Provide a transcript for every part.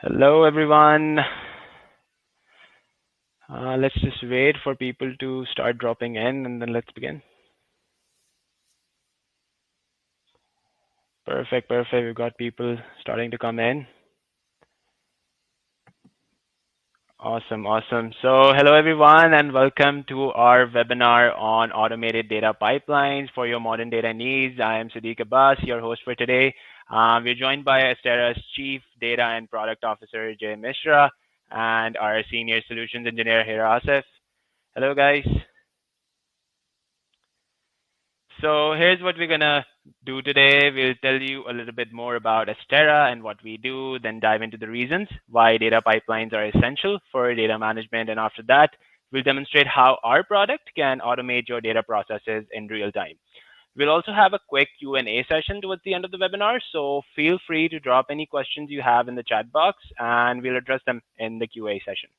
Hello, everyone. Let's just wait for people to start dropping in and then let's begin. Perfect, perfect. We've got people starting to come in. Awesome, awesome. So, hello, everyone, and welcome to our webinar on automated data pipelines for your modern data needs. I am Sadiq Abbas, your host for today. We're joined by Astera's Chief Data and Product Officer, Jay Mishra, and our Senior Solutions Engineer, Hira Asif. Hello, guys. So here's what we're gonna do today. We'll tell you a little bit more about Astera and what we do, then dive into the reasons why data pipelines are essential for data management. And after that, we'll demonstrate how our product can automate your data processes in real time. We'll also have a quick Q&A session towards the end of the webinar, so feel free to drop any questions you have in the chat box, and we'll address them in the QA session.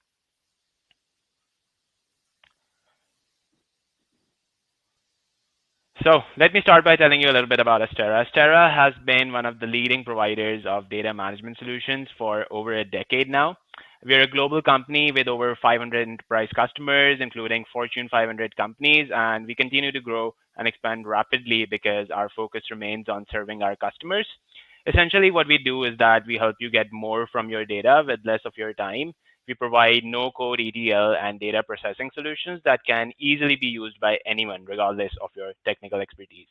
So let me start by telling you a little bit about Astera. Astera has been one of the leading providers of data management solutions for over a decade now. We're a global company with over 500 enterprise customers, including Fortune 500 companies, and we continue to grow and expand rapidly because our focus remains on serving our customers. Essentially, what we do is that we help you get more from your data with less of your time. We provide no-code ETL and data processing solutions that can easily be used by anyone, regardless of your technical expertise.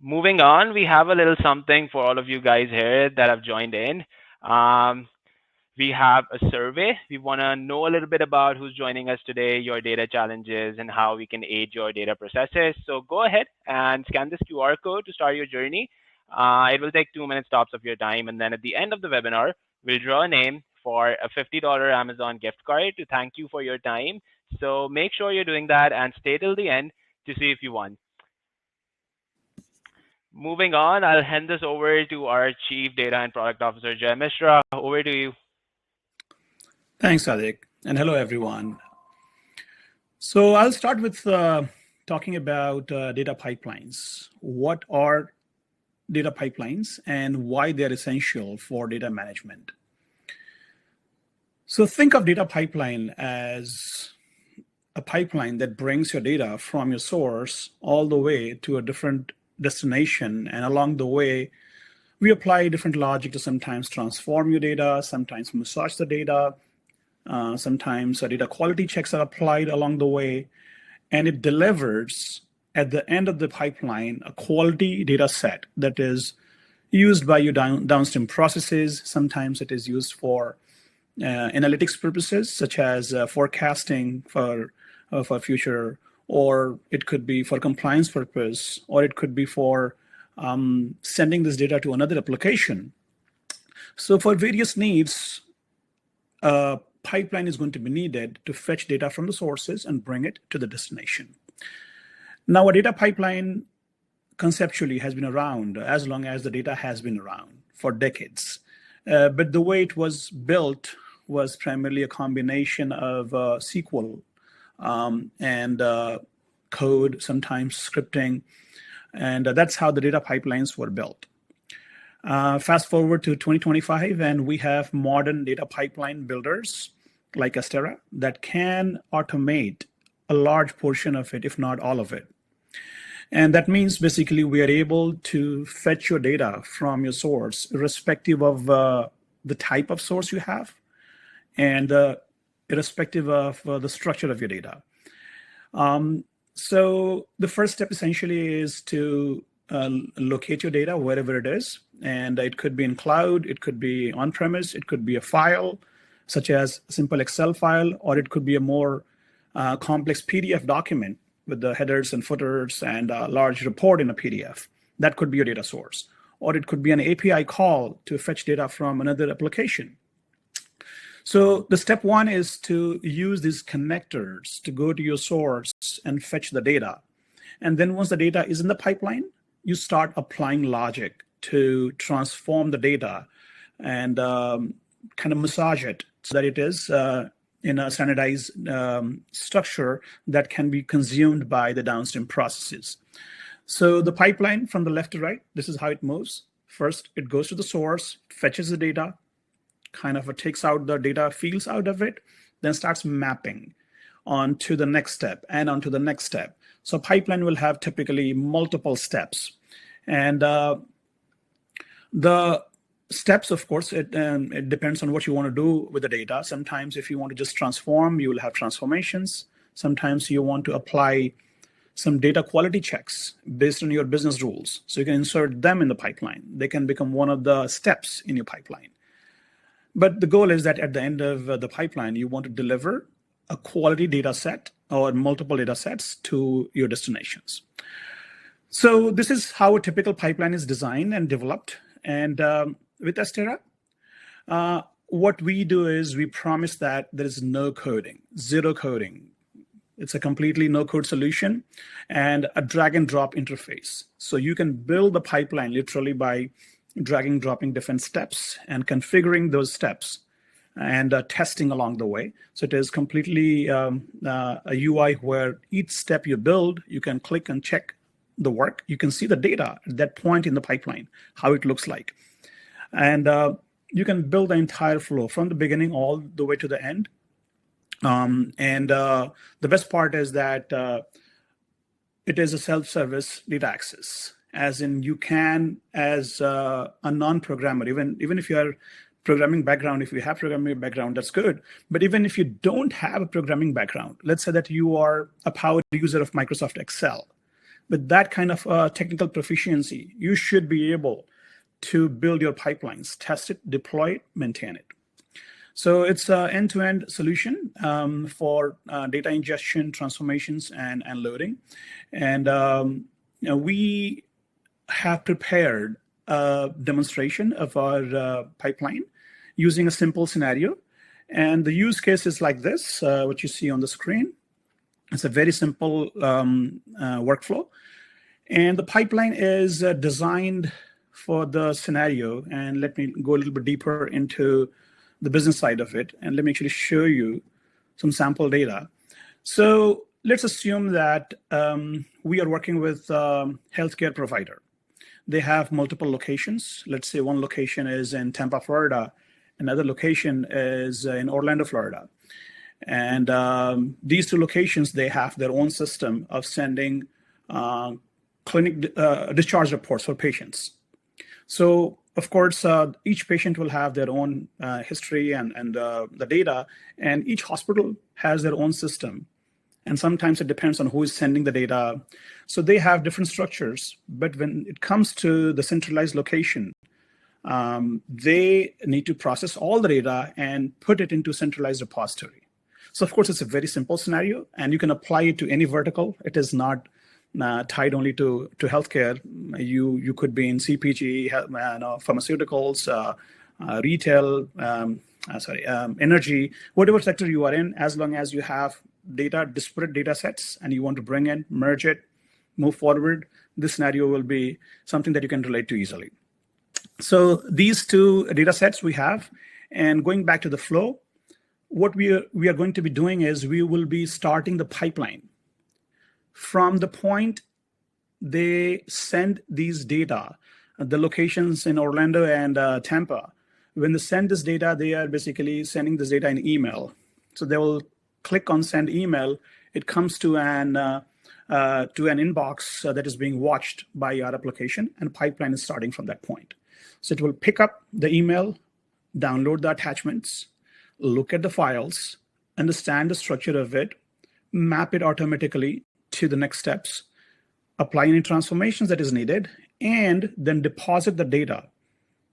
Moving on, we have a little something for all of you guys here that have joined in. We have a survey. We want to know a little bit about who's joining us today, your data challenges, and how we can aid your data processes. So go ahead and scan this QR code to start your journey. It will take 2 minutes tops of your time. And then at the end of the webinar, we'll draw a name for a $50 Amazon gift card to thank you for your time. So make sure you're doing that and stay till the end to see if you won. Moving on, I'll hand this over to our Chief Data and Product Officer, Jay Mishra. Over to you. Thanks, Sadiq, and hello, everyone. So I'll start with talking about data pipelines. What are data pipelines and why they're essential for data management? So think of data pipeline as a pipeline that brings your data from your source all the way to a different destination. And along the way, we apply different logic to sometimes transform your data, sometimes massage the data, sometimes data quality checks are applied along the way, and it delivers at the end of the pipeline a quality data set that is used by your downstream processes. Sometimes it is used for analytics purposes, such as forecasting for future, or it could be for compliance purpose, or it could be for sending this data to another application. So for various needs, pipeline is going to be needed to fetch data from the sources and bring it to the destination. Now, a data pipeline conceptually has been around as long as the data has been around for decades. But the way it was built was primarily a combination of SQL and code, sometimes scripting. And that's how the data pipelines were built. Fast forward to 2025, and we have modern data pipeline builders like Astera that can automate a large portion of it, if not all of it. And that means basically we are able to fetch your data from your source, irrespective of the type of source you have and irrespective of the structure of your data. So the first step essentially is to locate your data wherever it is. And it could be in cloud, it could be on-premise, it could be a file, such as a simple Excel file, or it could be a more complex PDF document with the headers and footers and a large report in a PDF. That could be your data source. Or it could be an API call to fetch data from another application. So the step one is to use these connectors to go to your source and fetch the data. And then once the data is in the pipeline, you start applying logic to transform the data and kind of massage it so that it is in a standardized structure that can be consumed by the downstream processes. So the pipeline from the left to right, this is how it moves. First, it goes to the source, fetches the data, kind of takes out the data fields out of it, then starts mapping onto the next step and onto the next step. So pipeline will have typically multiple steps. And the steps, of course, it depends on what you want to do with the data. Sometimes if you want to just transform, you will have transformations. Sometimes you want to apply some data quality checks based on your business rules. So you can insert them in the pipeline. They can become one of the steps in your pipeline. But the goal is that at the end of the pipeline, you want to deliver a quality data set or multiple data sets to your destinations. So this is how a typical pipeline is designed and developed. And with Astera, what we do is we promise that there is no coding, zero coding. It's a completely no-code solution and a drag and drop interface. So you can build the pipeline literally by dragging, dropping different steps and configuring those steps and testing along the way. So it is completely a UI where each step you build, you can click and check the work. You can see the data at that point in the pipeline, how it looks like. And you can build the entire flow from the beginning all the way to the end. The best part is that it is a self-service data access, as in you can, as a non-programmer, even if you are programming background, if you have programming background, that's good. But even if you don't have a programming background, let's say that you are a power user of Microsoft Excel, with that kind of technical proficiency, you should be able to build your pipelines, test it, deploy it, maintain it. So it's an end-to-end solution for data ingestion, transformations, and loading. And we have prepared a demonstration of our pipeline using a simple scenario. And the use case is like this, what you see on the screen. It's a very simple workflow. And the pipeline is designed for the scenario. And let me go a little bit deeper into the business side of it. And let me actually show you some sample data. So let's assume that we are working with a healthcare provider. They have multiple locations. Let's say one location is in Tampa, Florida. Another location is in Orlando, Florida. And these two locations, they have their own system of sending clinic discharge reports for patients. So, of course, each patient will have their own history and the data, and each hospital has their own system. And sometimes it depends on who is sending the data. So they have different structures. But when it comes to the centralized location, they need to process all the data and put it into a centralized repository. So, of course, it's a very simple scenario, and you can apply it to any vertical. It is not tied only to healthcare. You could be in CPG, pharmaceuticals, retail, energy, whatever sector you are in, as long as you have disparate data sets, and you want to bring in, merge it, move forward, this scenario will be something that you can relate to easily. So these two data sets we have, and going back to the flow, what we are going to be doing is we will be starting the pipeline from the point they send these data, the locations in Orlando and Tampa. When they send this data, they are basically sending this data in email. So they will click on send email. It comes to an inbox that is being watched by your application, and pipeline is starting from that point. So it will pick up the email, download the attachments, look at the files, understand the structure of it, map it automatically to the next steps, apply any transformations that is needed, and then deposit the data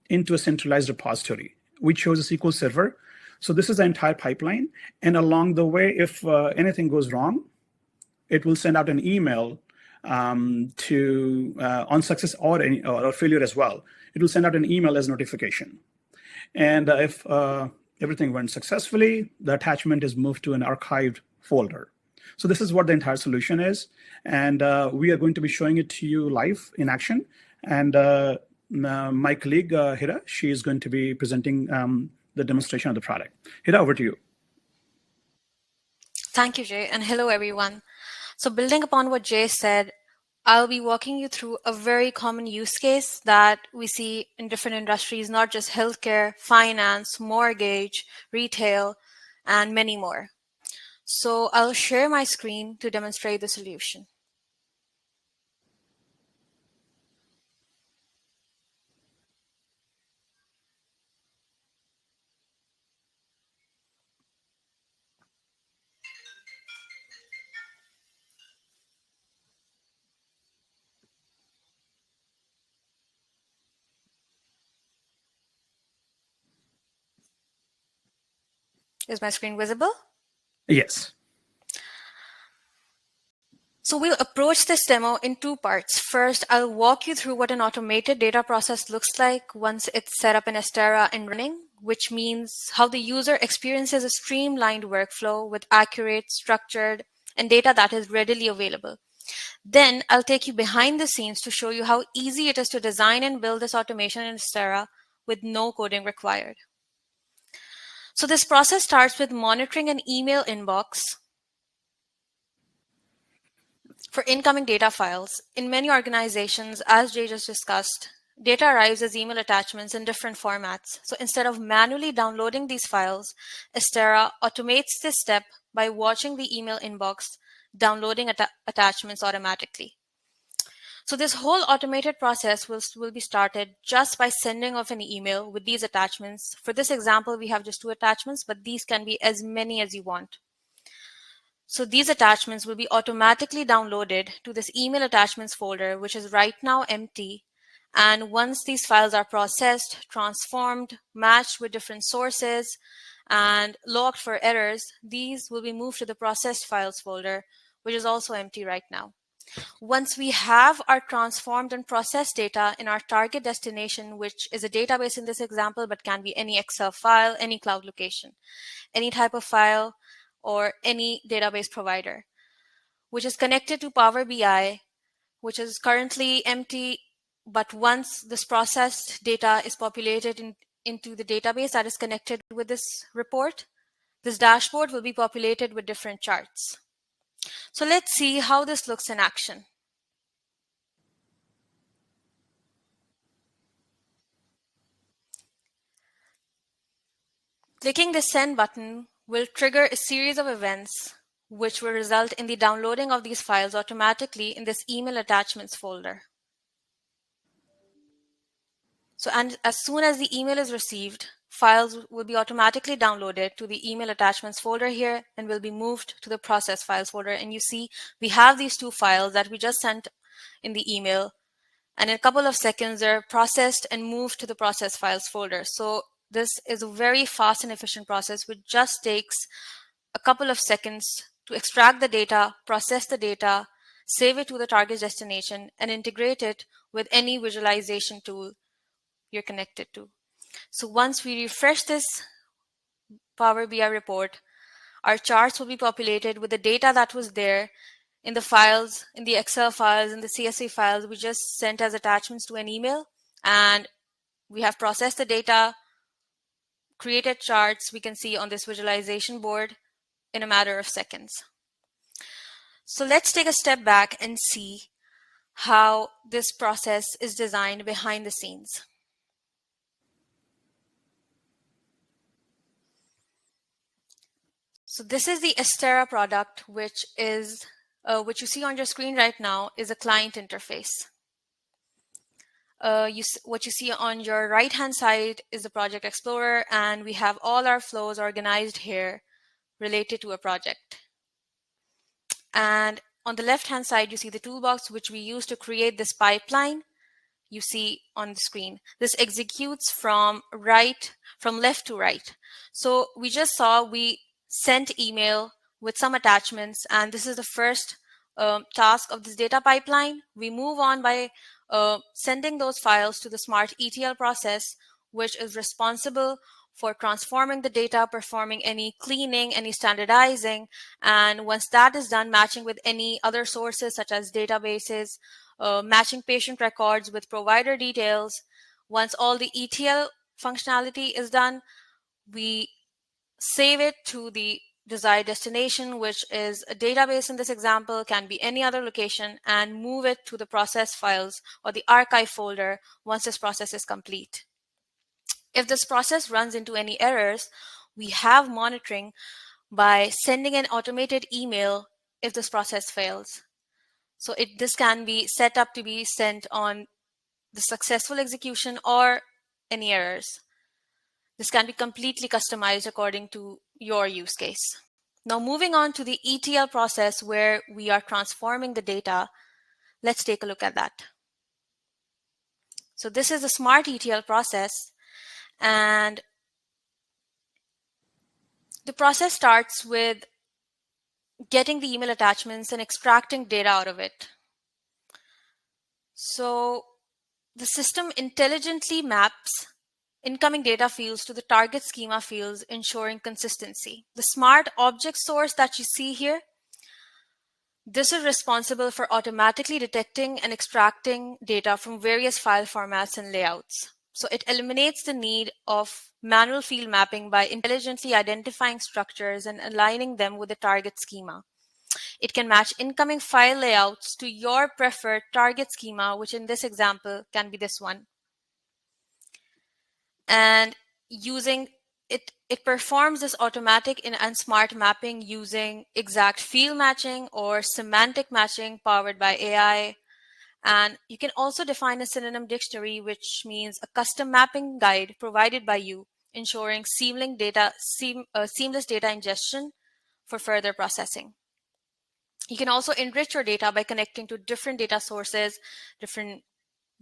into a centralized repository. We chose a SQL Server. So this is the entire pipeline. And along the way, if anything goes wrong, it will send out an email on success or failure as well. It will send out an email as notification. And if everything went successfully, the attachment is moved to an archived folder. So this is what the entire solution is. And we are going to be showing it to you live in action. And my colleague, Hira, she is going to be presenting the demonstration of the product. Hira, over to you. Thank you, Jay. And hello, everyone. So building upon what Jay said, I'll be walking you through a very common use case that we see in different industries, not just healthcare, finance, mortgage, retail, and many more. So I'll share my screen to demonstrate the solution. Is my screen visible? Yes. So we'll approach this demo in two parts. First, I'll walk you through what an automated data process looks like once it's set up in Astera and running, which means how the user experiences a streamlined workflow with accurate, structured, and data that is readily available. Then I'll take you behind the scenes to show you how easy it is to design and build this automation in Astera with no coding required. So this process starts with monitoring an email inbox for incoming data files. In many organizations, as Jay just discussed, data arrives as email attachments in different formats. So instead of manually downloading these files, Astera automates this step by watching the email inbox, downloading attachments automatically. So this whole automated process will be started just by sending off an email with these attachments. For this example, we have just 2 attachments, but these can be as many as you want. So these attachments will be automatically downloaded to this email attachments folder, which is right now empty. And once these files are processed, transformed, matched with different sources, and logged for errors, these will be moved to the processed files folder, which is also empty right now. Once we have our transformed and processed data in our target destination, which is a database in this example, but can be any Excel file, any cloud location, any type of file, or any database provider, which is connected to Power BI, which is currently empty, but once this processed data is populated into the database that is connected with this report, this dashboard will be populated with different charts. So let's see how this looks in action. Clicking the send button will trigger a series of events which will result in the downloading of these files automatically in this email attachments folder. So, and as soon as the email is received, files will be automatically downloaded to the email attachments folder here and will be moved to the process files folder. And you see, we have these 2 files that we just sent in the email. And in a couple of seconds, they're processed and moved to the process files folder. So this is a very fast and efficient process, which just takes a couple of seconds to extract the data, process the data, save it to the target destination, and integrate it with any visualization tool you're connected to. So once we refresh this Power BI report, our charts will be populated with the data that was there in the files, in the Excel files, in the CSV files we just sent as attachments to an email. And we have processed the data, created charts we can see on this visualization board in a matter of seconds. So let's take a step back and see how this process is designed behind the scenes. So this is the Astera product, which you see on your screen right now is a client interface. What you see on your right-hand side is the Project Explorer, and we have all our flows organized here related to a project. And on the left-hand side, you see the toolbox, which we use to create this pipeline you see on the screen. This executes from left to right. So we just saw we sent email with some attachments, and this is the first task of this data pipeline. We move on by sending those files to the smart ETL process, which is responsible for transforming the data, performing any cleaning, any standardizing, and once that is done, matching with any other sources such as databases, matching patient records with provider details. Once all the ETL functionality is done, we save it to the desired destination, which is a database in this example, can be any other location, and move it to the process files or the archive folder once this process is complete. If this process runs into any errors, we have monitoring by sending an automated email if this process fails. So this can be set up to be sent on the successful execution or any errors. This can be completely customized according to your use case. Now, moving on to the ETL process where we are transforming the data, let's take a look at that. So this is a smart ETL process, and the process starts with getting the email attachments and extracting data out of it. So the system intelligently maps incoming data fields to the target schema fields, ensuring consistency. The smart object source that you see here, this is responsible for automatically detecting and extracting data from various file formats and layouts. So it eliminates the need of manual field mapping by intelligently identifying structures and aligning them with the target schema. It can match incoming file layouts to your preferred target schema, which in this example can be this one. And using it performs this automatic and smart mapping using exact field matching or semantic matching powered by AI. And you can also define a synonym dictionary, which means a custom mapping guide provided by you, ensuring seamless data ingestion for further processing. You can also enrich your data by connecting to different data sources, different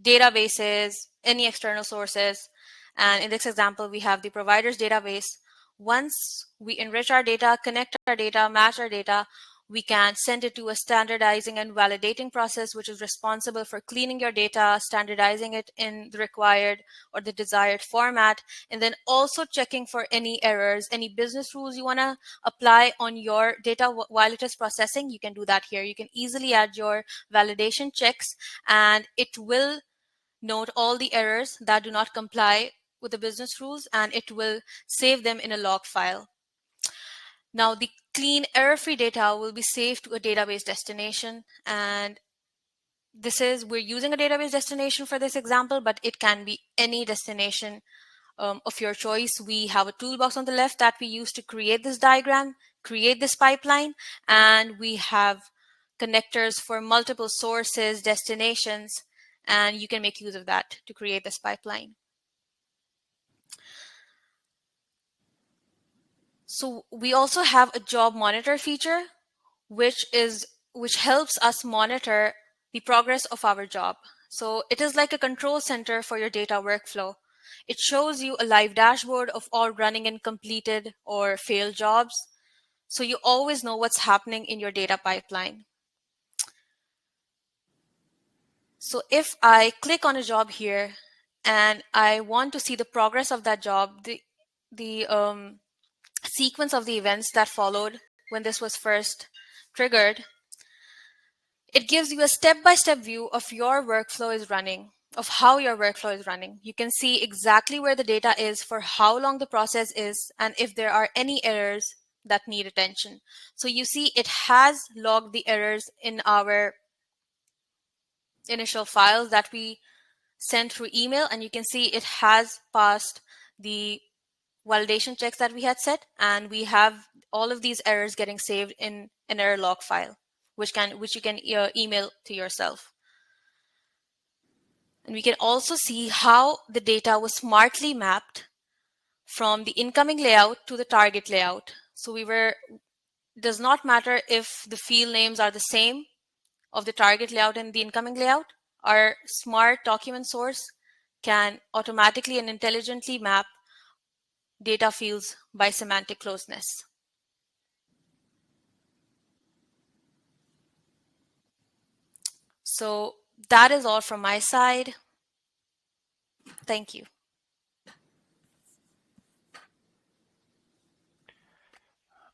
databases, any external sources. And in this example, we have the provider's database. Once we enrich our data, connect our data, match our data, we can send it to a standardizing and validating process, which is responsible for cleaning your data, standardizing it in the required or the desired format, and then also checking for any errors, any business rules you want to apply on your data while it is processing. You can do that here. You can easily add your validation checks, and it will note all the errors that do not comply with the business rules, and it will save them in a log file. Now, the clean error-free data will be saved to a database destination, and we're using a database destination for this example, but it can be any destination of your choice. We have a toolbox on the left that we use to create this diagram, create this pipeline, and we have connectors for multiple sources, destinations, and you can make use of that to create this pipeline. So we also have a job monitor feature, which helps us monitor the progress of our job. So it is like a control center for your data workflow. It shows you a live dashboard of all running and completed or failed jobs. So you always know what's happening in your data pipeline. So if I click on a job here and I want to see the progress of that job, the sequence of the events that followed when this was first triggered, it gives you a step-by-step view of your workflow is running, of how your workflow is running. You can see exactly where the data is, for how long the process is, and if there are any errors that need attention. So you see it has logged the errors in our initial files that we sent through email, and you can see it has passed the validation checks that we had set, and we have all of these errors getting saved in an error log file, which you can email to yourself. And we can also see how the data was smartly mapped from the incoming layout to the target layout. So it does not matter if the field names are the same of the target layout and the incoming layout. Our smart document source can automatically and intelligently map data fields by semantic closeness. So that is all from my side. Thank you.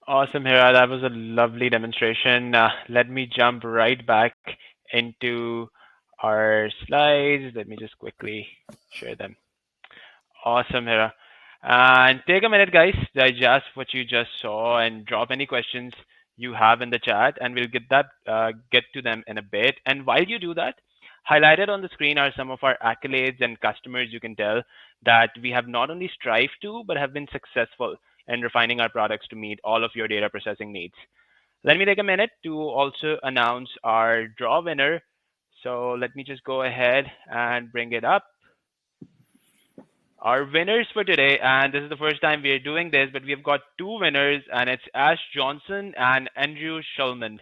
Awesome, Hira. That was a lovely demonstration. Let me jump right back into our slides. Let me just quickly share them. Awesome, Hira. And take a minute, guys, digest what you just saw and drop any questions you have in the chat, and we'll get to them in a bit. And while you do that, highlighted on the screen are some of our accolades and customers. You can tell that we have not only strived to, but have been successful in refining our products to meet all of your data processing needs. Let me take a minute to also announce our draw winner. So let me just go ahead and bring it up. Our winners for today, and this is the first time we are doing this, but we've got two winners, and it's Ash Johnson and Andrew Shulman.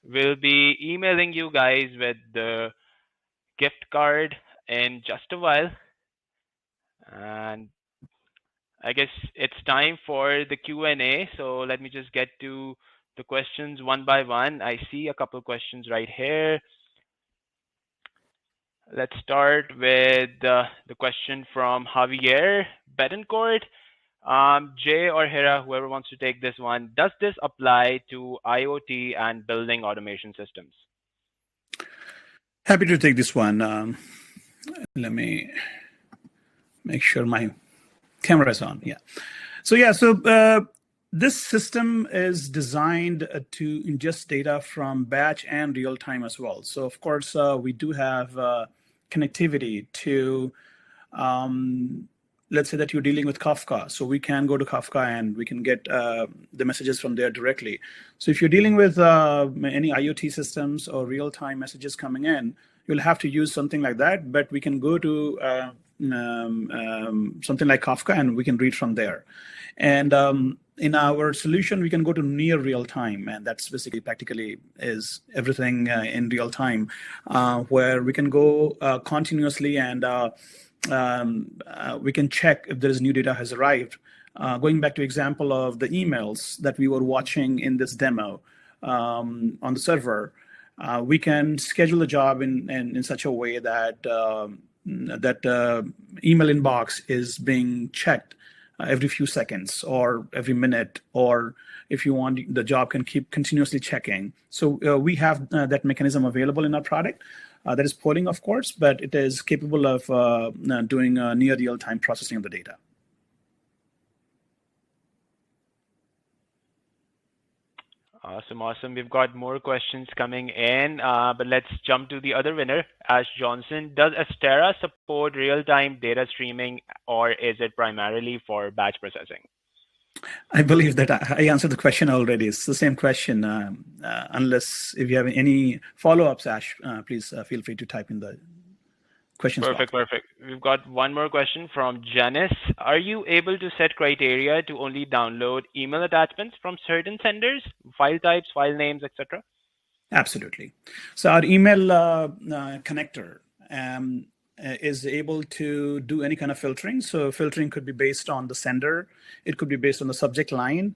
We'll be emailing you guys with the gift card in just a while. And I guess it's time for the Q&A. So let me just get to the questions one by one. I see a couple questions right here. Let's start with the question from Javier Betancourt. Jay or Hera, whoever wants to take this one, does this apply to IoT and building automation systems? Happy to take this one. Let me make sure my camera is on. So this system is designed to ingest data from batch and real time as well. So of course, we do have connectivity to, let's say that you're dealing with Kafka. So we can go to Kafka and we can get the messages from there directly. So if you're dealing with any IoT systems or real time messages coming in, you'll have to use something like that, but we can go to something like Kafka and we can read from there. And in our solution, we can go to near real time, and that's basically practically is everything in real time, where we can go continuously and we can check if there is new data has arrived. Going back to example of the emails that we were watching in this demo on the server, we can schedule a job in such a way that that email inbox is being checked every few seconds or every minute, or if you want, the job can keep continuously checking. So we have that mechanism available in our product. That is polling, of course, but it is capable of doing near real-time processing of the data. Awesome. We've got more questions coming in, but let's jump to the other winner, Ash Johnson. Does Astera support real-time data streaming, or is it primarily for batch processing? I believe that I answered the question already. It's the same question. Unless if you have any follow-ups, Ash, please feel free to type in the questions. Perfect. We've got one more question from Janice. Are you able to set criteria to only download email attachments from certain senders, file types, file names, etc.? Absolutely. So our email connector is able to do any kind of filtering. So filtering could be based on the sender. It could be based on the subject line,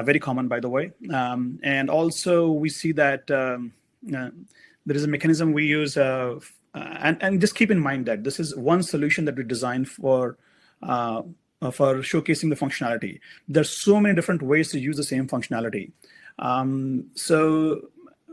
very common, by the way. And also we see that there is a mechanism we use, and just keep in mind that this is one solution that we designed for showcasing the functionality. There's so many different ways to use the same functionality. So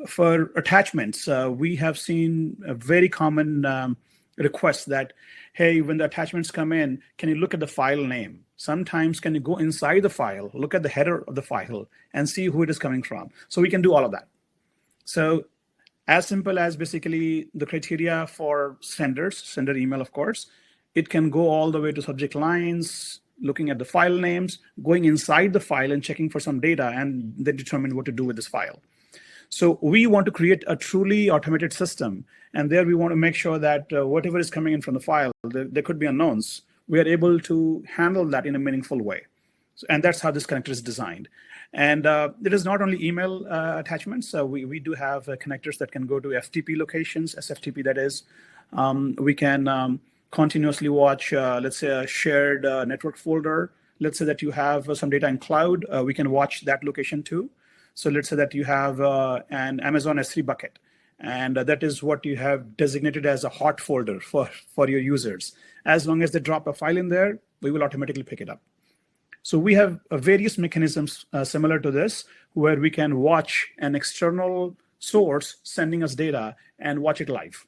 for attachments, we have seen a very common request that, hey, when the attachments come in, can you look at the file name? Sometimes can you go inside the file, look at the header of the file and see who it is coming from? So we can do all of that. So as simple as basically the criteria for sender email, of course, it can go all the way to subject lines, looking at the file names, going inside the file and checking for some data, and then determine what to do with this file. So we want to create a truly automated system. And there we want to make sure that whatever is coming in from the file, there could be unknowns. We are able to handle that in a meaningful way. And that's how this connector is designed. And it is not only email attachments. We do have connectors that can go to FTP locations, SFTP that is. We can continuously watch, let's say, a shared network folder. Let's say that you have some data in cloud. We can watch that location too. So let's say that you have an Amazon S3 bucket, and that is what you have designated as a hot folder for your users. As long as they drop a file in there, we will automatically pick it up. So we have various mechanisms similar to this, where we can watch an external source sending us data and watch it live.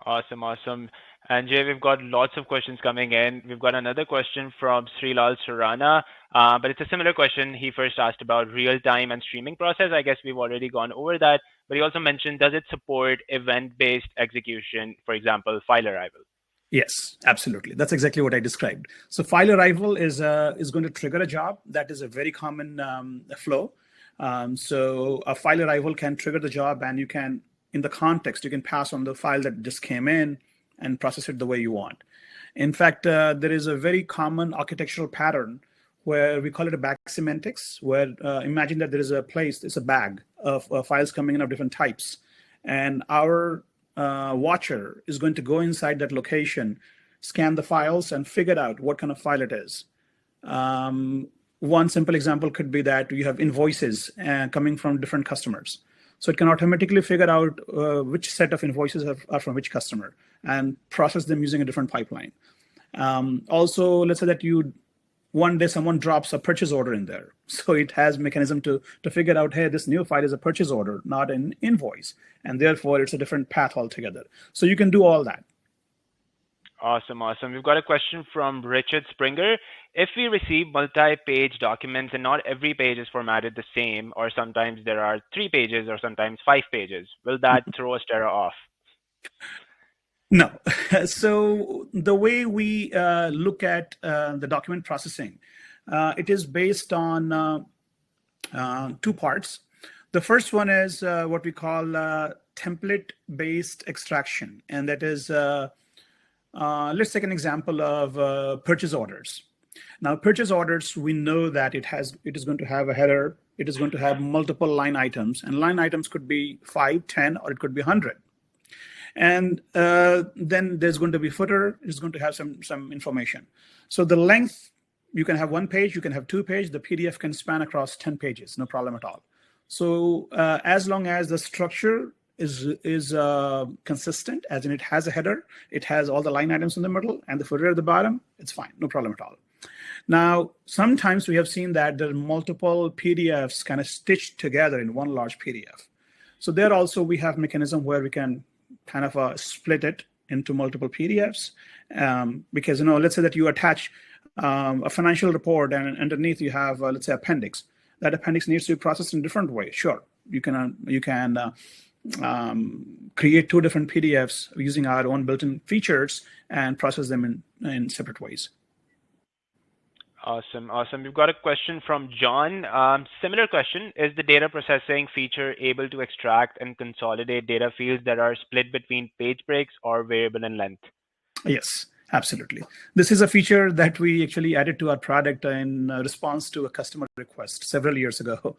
Awesome. And Jay, we've got lots of questions coming in. We've got another question from Srilal Surana, but it's a similar question. He first asked about real-time and streaming process. I guess we've already gone over that, but he also mentioned, does it support event-based execution, for example, file arrival? Yes, absolutely. That's exactly what I described. So file arrival is going to trigger a job. That is a very common flow. So a file arrival can trigger the job, and you can, in the context, you can pass on the file that just came in and process it the way you want. In fact, there is a very common architectural pattern where we call it a bag semantics, where imagine that there is a place, it's a bag of files coming in of different types. And our watcher is going to go inside that location, scan the files, and figure out what kind of file it is. One simple example could be that you have invoices coming from different customers. So it can automatically figure out which set of invoices are from which customer and process them using a different pipeline. Also, let's say that one day someone drops a purchase order in there. So it has mechanism to figure out, hey, this new file is a purchase order, not an invoice. And therefore, it's a different path altogether. So you can do all that. Awesome. We've got a question from Richard Springer. If we receive multi-page documents and not every page is formatted the same, or sometimes there are 3 pages or sometimes 5 pages, will that throw Astera off? No. So the way we look at the document processing, it is based on 2 parts. The first one is what we call template-based extraction, and that is let's take an example of purchase orders. Now, purchase orders, we know that it is going to have a header, it is going to have multiple line items, and line items could be 5, 10, or it could be 100. And then there's going to be footer, it's going to have some information. So the length, you can have 1 page, you can have 2 pages, the PDF can span across 10 pages, no problem at all. So as long as the structure is consistent, as in it has a header, it has all the line items in the middle and the footer at the bottom, it's fine, no problem at all. Now, sometimes we have seen that there are multiple PDFs kind of stitched together in one large PDF. So there also we have mechanism where we can kind of split it into multiple PDFs, because let's say that you attach a financial report and underneath you have let's say appendix. That appendix needs to be processed in a different way. Sure, you can create 2 different PDFs using our own built-in features and process them in separate ways. Awesome. We've got a question from John. Similar question. Is the data processing feature able to extract and consolidate data fields that are split between page breaks or variable in length? Yes, absolutely. This is a feature that we actually added to our product in response to a customer request several years ago.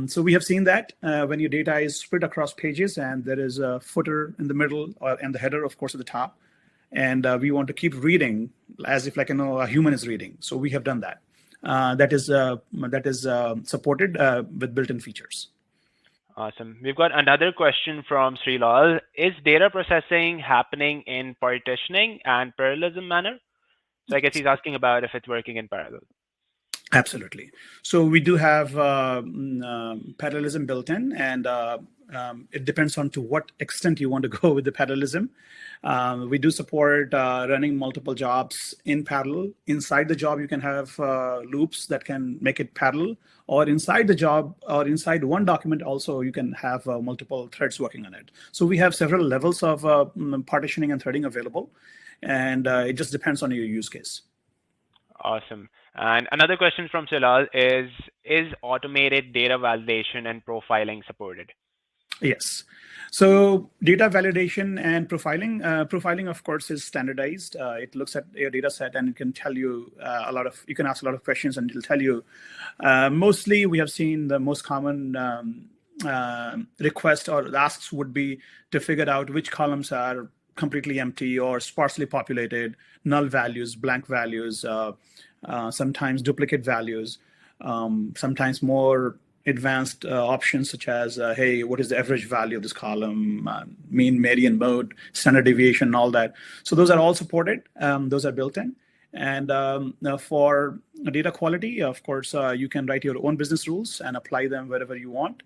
So we have seen that when your data is split across pages and there is a footer in the middle and the header, of course, at the top. And we want to keep reading as if a human is reading. So we have done that. That is supported with built-in features. Awesome. We've got another question from Srilal. Is data processing happening in partitioning and parallelism manner? So I guess he's asking about if it's working in parallel. Absolutely. So we do have parallelism built in, and it depends on to what extent you want to go with the parallelism. We do support running multiple jobs in parallel. Inside the job, you can have loops that can make it parallel, or inside the job or inside one document also, you can have multiple threads working on it. So we have several levels of partitioning and threading available, and it just depends on your use case. Awesome. And another question from Silal is automated data validation and profiling supported? Yes. So data validation and profiling. Profiling, of course, is standardized. It looks at your data set and it can tell you you can ask a lot of questions and it'll tell you. Mostly, we have seen the most common request or asks would be to figure out which columns are completely empty or sparsely populated, null values, blank values, sometimes duplicate values, sometimes more advanced options such as, hey, what is the average value of this column, mean, median, mode, standard deviation, all that. So those are all supported. Those are built in. And for data quality, of course, you can write your own business rules and apply them wherever you want.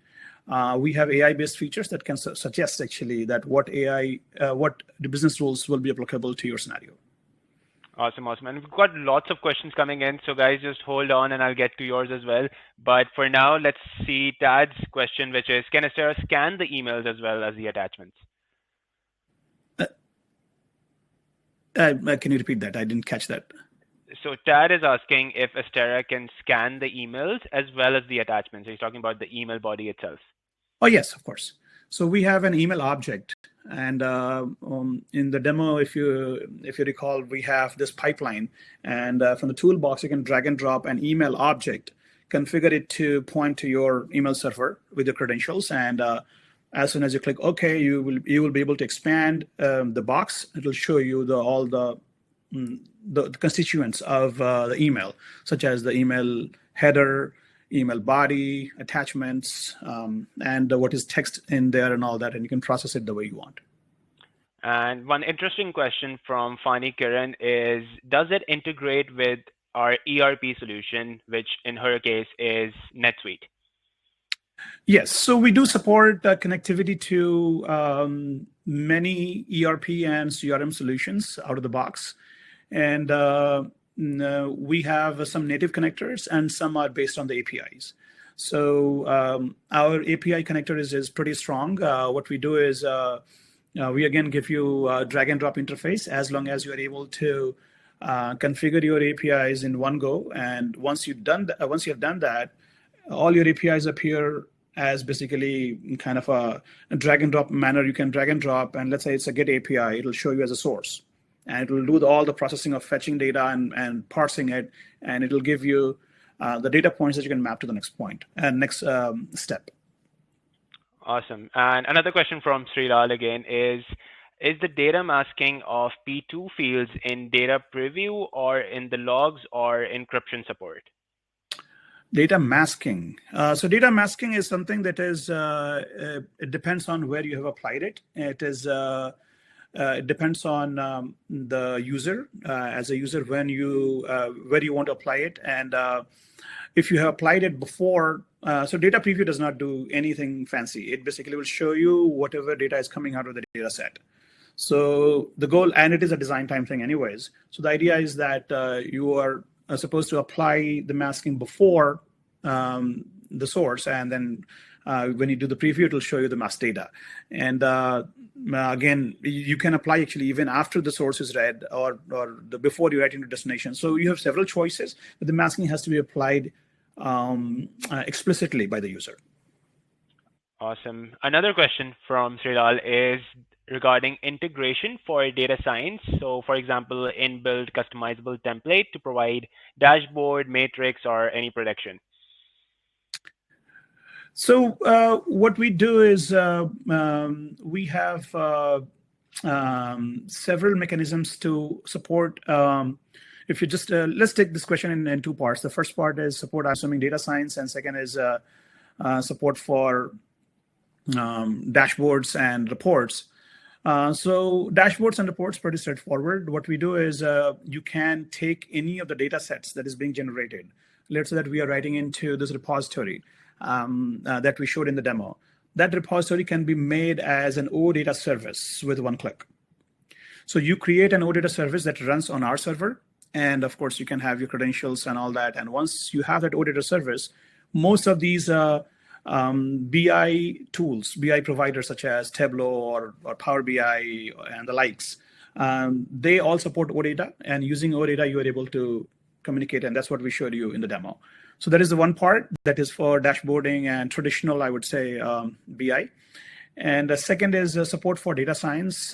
We have AI-based features that can suggest actually that what the business rules will be applicable to your scenario. Awesome, awesome. And we've got lots of questions coming in, so guys, just hold on and I'll get to yours as well. But for now, let's see Tad's question, which is, can Astera scan the emails as well as the attachments? Can you repeat that? I didn't catch that. So Tad is asking if Astera can scan the emails as well as the attachments. So he's talking about the email body itself. Oh, yes, of course. So we have an email object. And in the demo, if you recall, we have this pipeline. And from the toolbox, you can drag and drop an email object, configure it to point to your email server with your credentials. And as soon as you click OK, you will be able to expand the box. It will show you all the constituents of the email, such as the email header, email body, attachments, and what is text in there and all that, and you can process it the way you want. And one interesting question from Fani Kiran is, does it integrate with our ERP solution, which in her case is NetSuite? Yes, so we do support connectivity to many ERP and CRM solutions out of the box. And we have some native connectors and some are based on the APIs. So our API connector is pretty strong. What we do is we again give you a drag and drop interface as long as you are able to configure your APIs in one go. And once you have done that, all your APIs appear as basically kind of a drag and drop manner. You can drag and drop, and let's say it's a get API, it'll show you as a source. And it will do all the processing of fetching data and parsing it, and it will give you the data points that you can map to the next point and next step. Awesome. And another question from Srilal again is the data masking of P2 fields in data preview or in the logs or encryption support? Data masking. So data masking is something that is, it depends on where you have applied it. It depends on the user, as a user, where you want to apply it. And if you have applied it before, so data preview does not do anything fancy. It basically will show you whatever data is coming out of the data set. So the goal, and it is a design time thing anyways. So the idea is that you are supposed to apply the masking before the source, and then when you do the preview, it will show you the masked data. And again, you can apply actually even after the source is read or before you write into destination. So you have several choices, but the masking has to be applied explicitly by the user. Awesome. Another question from Srilal is regarding integration for data science. So for example, inbuilt customizable template to provide dashboard, matrix, or any prediction. So what we do is we have several mechanisms to support. If you just let's take this question in two parts. The first part is support, I'm assuming, data science, and second is support for dashboards and reports. So dashboards and reports, pretty straightforward. What we do is you can take any of the data sets that is being generated. Let's say that we are writing into this repository that we showed in the demo. That repository can be made as an OData service with one click. So you create an OData service that runs on our server. And of course, you can have your credentials and all that. And once you have that OData service, most of these BI tools, BI providers such as Tableau or Power BI and the likes, they all support OData. And using OData, you are able to communicate. And that's what we showed you in the demo. So that is the one part that is for dashboarding and traditional, I would say, BI. And the second is support for data science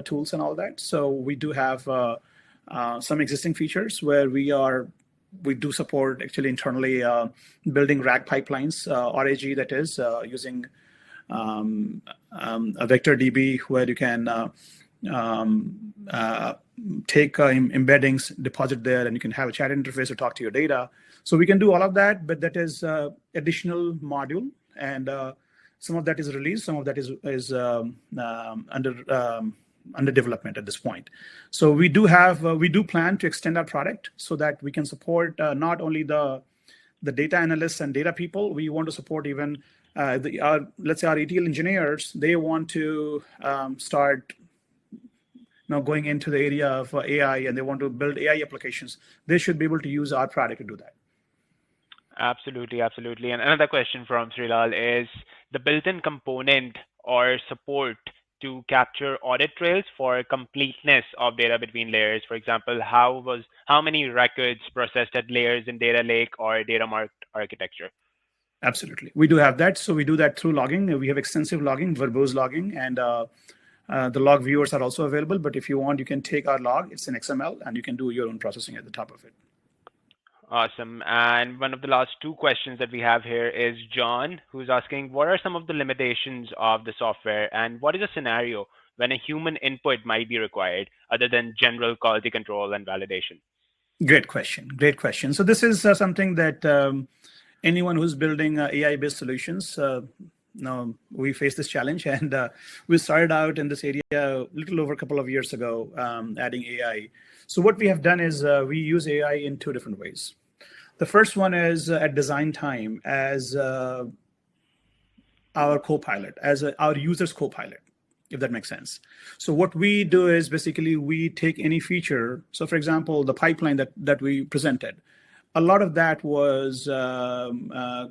tools and all that. So we do have some existing features where we do support actually internally building RAG pipelines, RAG that is, using a vector DB where you can take embeddings, deposit there, and you can have a chat interface to talk to your data. So we can do all of that, but that is additional module, and some of that is released, some of that is under development at this point. So we do plan to extend our product so that we can support not only the data analysts and data people. We want to support even let's say our ETL engineers, they want to start going into the area of AI, and they want to build AI applications. They should be able to use our product to do that. Absolutely, absolutely. And another question from Srilal is the built-in component or support to capture audit trails for completeness of data between layers. For example, how many records processed at layers in data lake or data mart architecture? Absolutely. We do have that. So we do that through logging. We have extensive logging, verbose logging, and the log viewers are also available. But if you want, you can take our log. It's in XML, and you can do your own processing at the top of it. Awesome. And one of the last two questions that we have here is John, who's asking, what are some of the limitations of the software, and what is a scenario when a human input might be required other than general quality control and validation? Great question. Great question. So this is something that anyone who's building AI-based solutions, we face this challenge, and we started out in this area a little over a couple of years ago, adding AI. So what we have done is we use AI in two different ways. The first one is at design time as our co-pilot, as our user's co-pilot, if that makes sense. So what we do is basically we take any feature. So for example, the pipeline that we presented, a lot of that was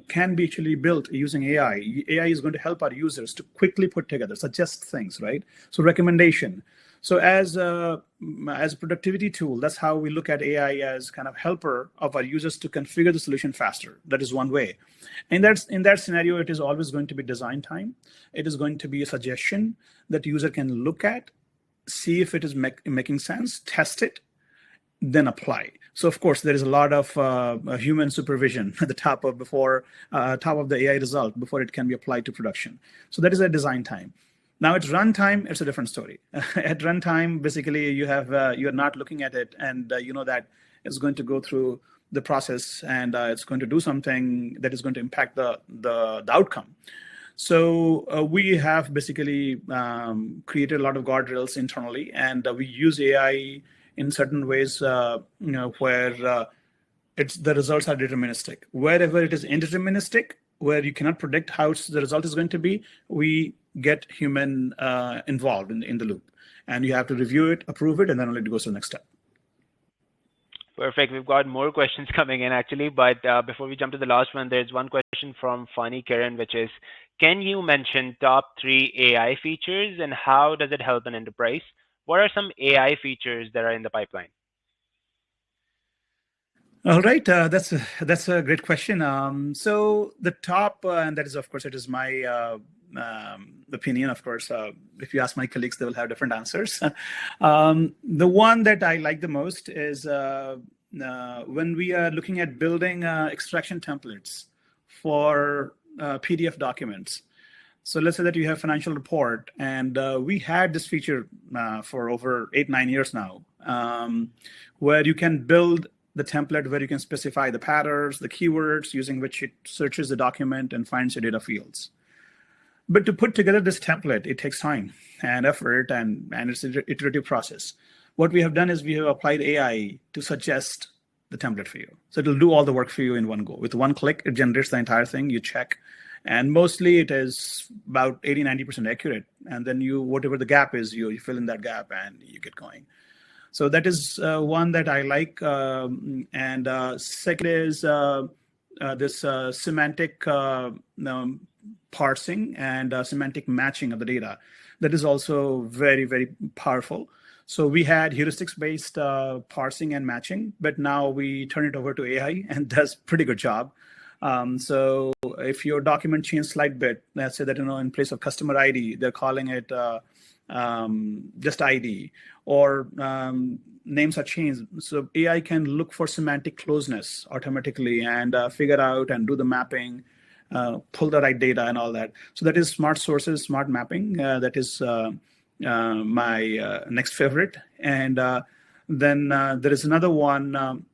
can be actually built using AI. AI is going to help our users to quickly put together, suggest things, right? So recommendation. So as a productivity tool, that's how we look at AI as kind of helper of our users to configure the solution faster. That is one way. And in that scenario, it is always going to be design time. It is going to be a suggestion that the user can look at, see if it is making sense, test it, then apply. So of course, there is a lot of human supervision at the top of the AI result before it can be applied to production. So that is a design time. Now at runtime, it's a different story. At runtime, basically you're not looking at it, and you know that it's going to go through the process, and it's going to do something that is going to impact the outcome. So we have basically created a lot of guardrails internally, and we use AI in certain ways, where the results are deterministic. Wherever it is indeterministic, where you cannot predict how the result is going to be, we get human involved in the loop, and you have to review it, approve it, and then only it goes to the next step. Perfect. We've got more questions coming in actually, but before we jump to the last one, there's one question from Fani Kiran, which is, can you mention top 3 AI features and how does it help an enterprise? What are some AI features that are in the pipeline? All right, that's a great question. So the top, and that is, of course, it is my opinion. Of course, if you ask my colleagues, they will have different answers. The one that I like the most is when we are looking at building extraction templates for PDF documents. So let's say that you have a financial report, and we had this feature for over 8-9 years now, where you can build the template where you can specify the patterns, the keywords using which it searches the document and finds your data fields. But to put together this template, it takes time and effort, and it's an iterative process. What we have done is we have applied AI to suggest the template for you. So it'll do all the work for you in one go. With one click, it generates the entire thing. You check. And mostly it is about 80-90% accurate. And then whatever the gap is, you fill in that gap and you get going. So that is one that I like. And second is this semantic parsing and semantic matching of the data. That is also very, very powerful. So we had heuristics-based parsing and matching, but now we turn it over to AI and does pretty good job. So if your document changes slight bit, let's say that in place of customer ID, they're calling it just ID, or names are changed. So AI can look for semantic closeness automatically and figure out and do the mapping, pull the right data and all that. So that is smart sources, smart mapping. That is my next favorite. And then there is another one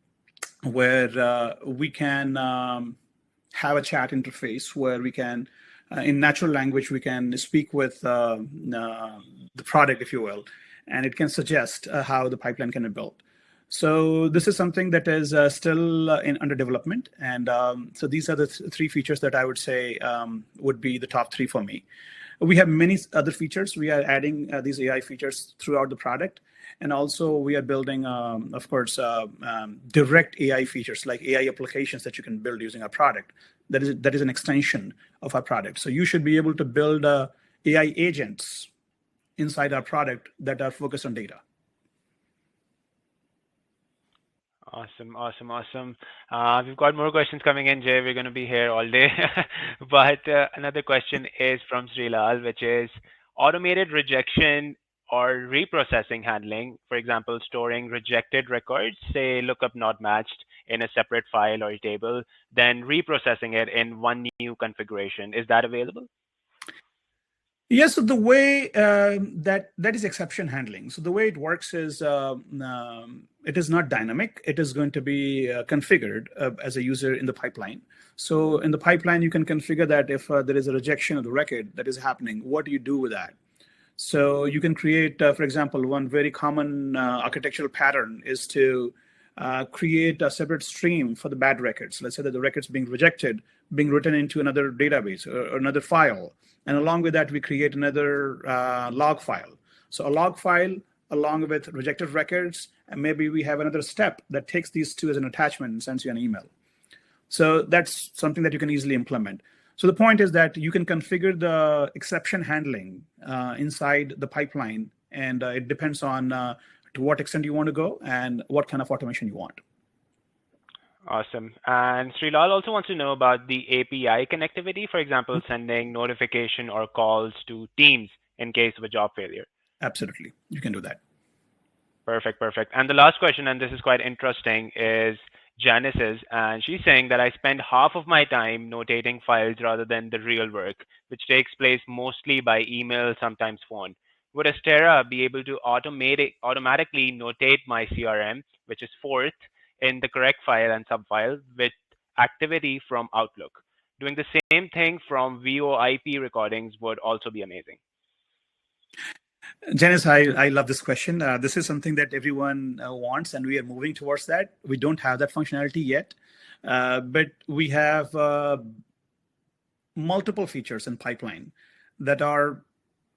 where we can have a chat interface where we can, in natural language, we can speak with the product, if you will, and it can suggest how the pipeline can be built. So this is something that is still under development, and so these are the three features that I would say would be the top three for me. We have many other features. We are adding these AI features throughout the product, and also we are building, of course, direct AI features like AI applications that you can build using our product. That is an extension of our product. So you should be able to build AI agents inside our product that are focused on data. Awesome, awesome, awesome. We've got more questions coming in, Jay. We're going to be here all day. But another question is from Srilal, which is automated rejection or reprocessing handling, for example, storing rejected records, say lookup not matched in a separate file or table, then reprocessing it in one new configuration. Is that available? Yes, so the way that is exception handling. So the way it works is it is not dynamic. It is going to be configured as a user in the pipeline. So in the pipeline, you can configure that if there is a rejection of the record that is happening, what do you do with that? So you can create, for example, one very common architectural pattern is to create a separate stream for the bad records. Let's say that the records being rejected, being written into another database or another file. And along with that, we create another log file. So a log file along with rejected records, and maybe we have another step that takes these two as an attachment and sends you an email. So that's something that you can easily implement. So the point is that you can configure the exception handling inside the pipeline, and it depends on to what extent you want to go and what kind of automation you want. Awesome. And Srilal also wants to know about the API connectivity, for example, sending notification or calls to Teams in case of a job failure. Absolutely. You can do that. Perfect, perfect. And the last question, and this is quite interesting, is Janice's, and she's saying that I spend half of my time notating files rather than the real work, which takes place mostly by email, sometimes phone. Would Astera be able to automatically notate my CRM, which is fourth, in the correct file and subfile with activity from Outlook? Doing the same thing from VoIP recordings would also be amazing. Janice, I love this question. This is something that everyone wants, and we are moving towards that. We don't have that functionality yet, but we have multiple features in pipeline that are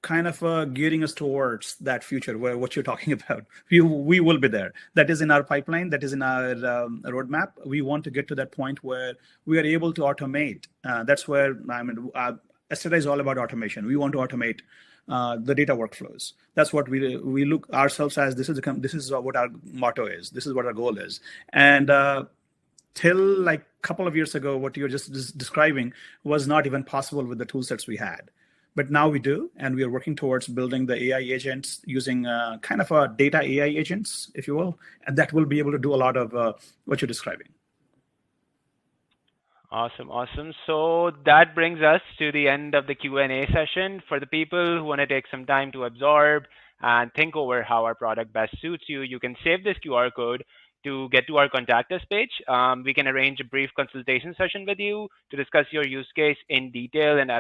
kind of gearing us towards that future where what you're talking about. We will be there. That is in our pipeline. That is in our roadmap. We want to get to that point where we are able to automate. That's where Astera is all about automation. We want to automate the data workflows. That's what we look ourselves as. This is what our motto is. This is what our goal is. And till like a couple of years ago, what you're just describing was not even possible with the tool sets we had. But now we do, and we are working towards building the AI agents using kind of a data AI agents, if you will, and that will be able to do a lot of what you're describing. Awesome, awesome. So that brings us to the end of the Q&A session. For the people who want to take some time to absorb and think over how our product best suits you, you can save this QR code to get to our contact us page. We can arrange a brief consultation session with you to discuss your use case in detail and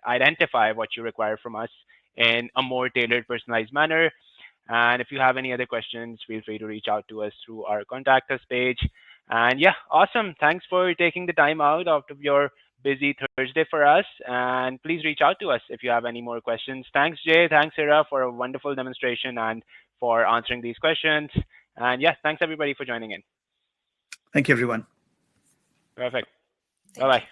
identify what you require from us in a more tailored, personalized manner. And if you have any other questions, feel free to reach out to us through our contact us page. And yeah, awesome. Thanks for taking the time out of your busy Thursday for us. And please reach out to us if you have any more questions. Thanks, Jay. Thanks, Ira, for a wonderful demonstration and for answering these questions. And yeah, thanks everybody for joining in. Thank you, everyone. Perfect. Bye-bye.